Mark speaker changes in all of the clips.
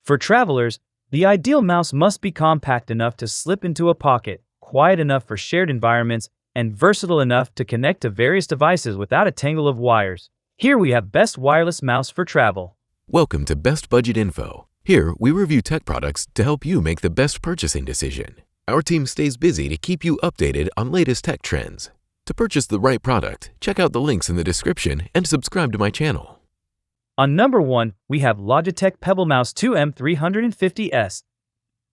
Speaker 1: For travelers, the ideal mouse must be compact enough to slip into a pocket, quiet enough for shared environments, and versatile enough to connect to various devices without a tangle of wires. Here we have best wireless mouse for travel.
Speaker 2: Welcome to Best Budget Info. Here, we review tech products to help you make the best purchasing decision. Our team stays busy to keep you updated on latest tech trends. To purchase the right product, check out the links in the description and subscribe to my channel.
Speaker 1: On number 1, we have Logitech Pebble Mouse 2 M350S.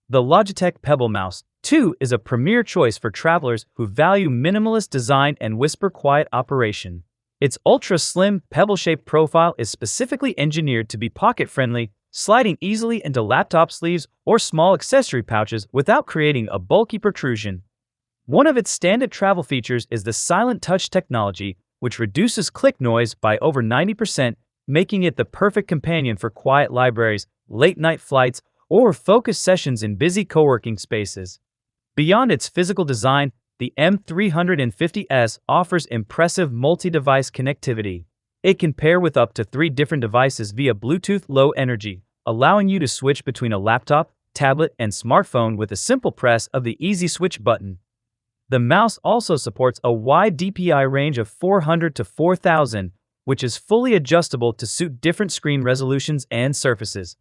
Speaker 1: The Logitech Pebble Mouse 2 is a premier choice for travelers who value minimalist design and whisper-quiet operation. Its ultra-slim, pebble-shaped profile is specifically engineered to be pocket-friendly, sliding easily into laptop sleeves or small accessory pouches without creating a bulky protrusion. One of its standard travel features is the silent touch technology, which reduces click noise by over 90%, making it the perfect companion for quiet libraries, late-night flights, or focused sessions in busy co-working spaces. Beyond its physical design, the M350S offers impressive multi-device connectivity. It can pair with up to 3 different devices via Bluetooth Low Energy, allowing you to switch between a laptop, tablet, and smartphone with a simple press of the Easy Switch button. The mouse also supports a wide DPI range of 400 to 4000, which is fully adjustable to suit different screen resolutions and surfaces.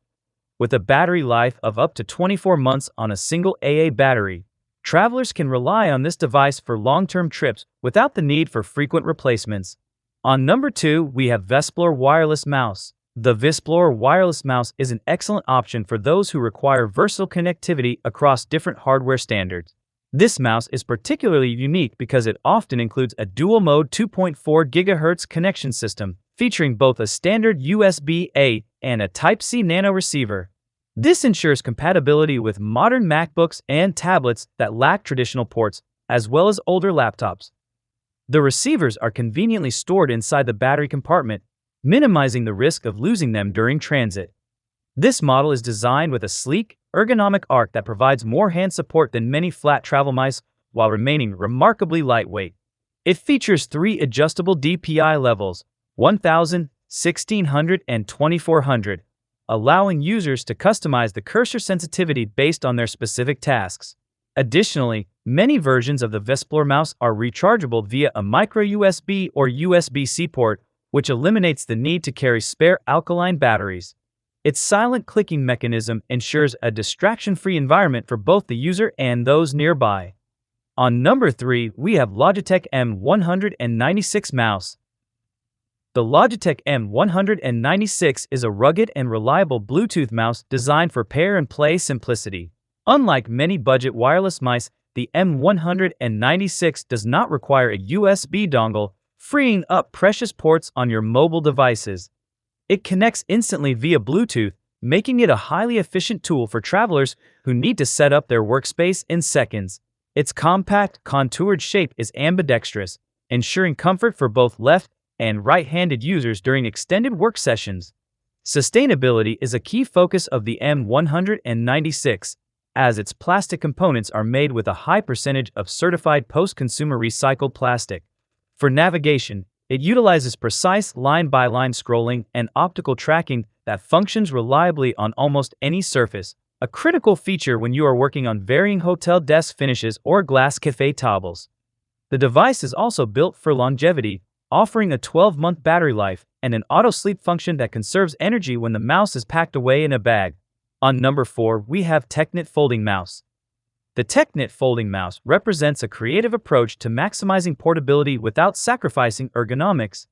Speaker 1: With a battery life of up to 24 months on a single AA battery, travelers can rely on this device for long-term trips without the need for frequent replacements. On number 2, we have Vssoplr Wireless Mouse. The Vssoplr Wireless Mouse is an excellent option for those who require versatile connectivity across different hardware standards. This mouse is particularly unique because it often includes a dual-mode 2.4 GHz connection system, featuring both a standard USB-A and a Type-C nano receiver. This ensures compatibility with modern MacBooks and tablets that lack traditional ports, as well as older laptops. The receivers are conveniently stored inside the battery compartment, minimizing the risk of losing them during transit. This model is designed with a sleek, ergonomic arc that provides more hand support than many flat travel mice while remaining remarkably lightweight. It features 3 adjustable DPI levels, 1000, 1600, and 2400, allowing users to customize the cursor sensitivity based on their specific tasks. Additionally, many versions of the Vssoplr mouse are rechargeable via a micro USB or USB-C port, which eliminates the need to carry spare alkaline batteries. Its silent clicking mechanism ensures a distraction-free environment for both the user and those nearby. On number 3, we have Logitech M196 Mouse. The Logitech M196 is a rugged and reliable Bluetooth mouse designed for pair-and-play simplicity. Unlike many budget wireless mice, the M196 does not require a USB dongle, freeing up precious ports on your mobile devices. It connects instantly via Bluetooth, making it a highly efficient tool for travelers who need to set up their workspace in seconds. Its compact, contoured shape is ambidextrous, ensuring comfort for both left and right-handed users during extended work sessions. Sustainability is a key focus of the M196, as its plastic components are made with a high percentage of certified post-consumer recycled plastic. For navigation, it utilizes precise line-by-line scrolling and optical tracking that functions reliably on almost any surface, a critical feature when you are working on varying hotel desk finishes or glass café tables. The device is also built for longevity, offering a 12-month battery life and an auto-sleep function that conserves energy when the mouse is packed away in a bag. On number 4, we have Tecknet Folding Mouse. The Tecknet Folding Mouse represents a creative approach to maximizing portability without sacrificing ergonomics.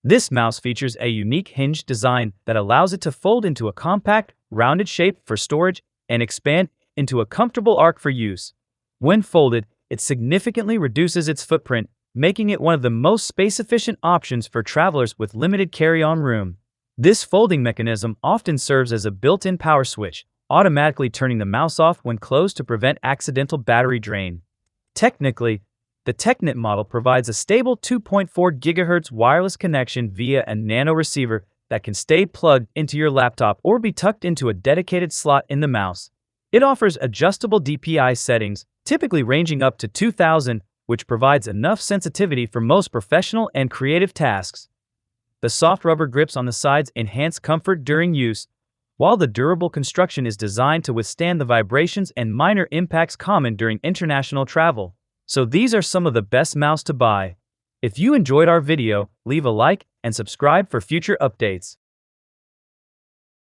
Speaker 1: This mouse features a unique hinged design that allows it to fold into a compact, rounded shape for storage and expand into a comfortable arc for use. When folded, it significantly reduces its footprint, making it one of the most space-efficient options for travelers with limited carry-on room. This folding mechanism often serves as a built-in power switch, automatically turning the mouse off when closed to prevent accidental battery drain. Technically, the Tecknet model provides a stable 2.4 GHz wireless connection via a nano receiver that can stay plugged into your laptop or be tucked into a dedicated slot in the mouse. It offers adjustable DPI settings, typically ranging up to 2000, which provides enough sensitivity for most professional and creative tasks. The soft rubber grips on the sides enhance comfort during use, while the durable construction is designed to withstand the vibrations and minor impacts common during international travel. So these are some of the best mouse to buy. If you enjoyed our video, leave a like and subscribe for future updates.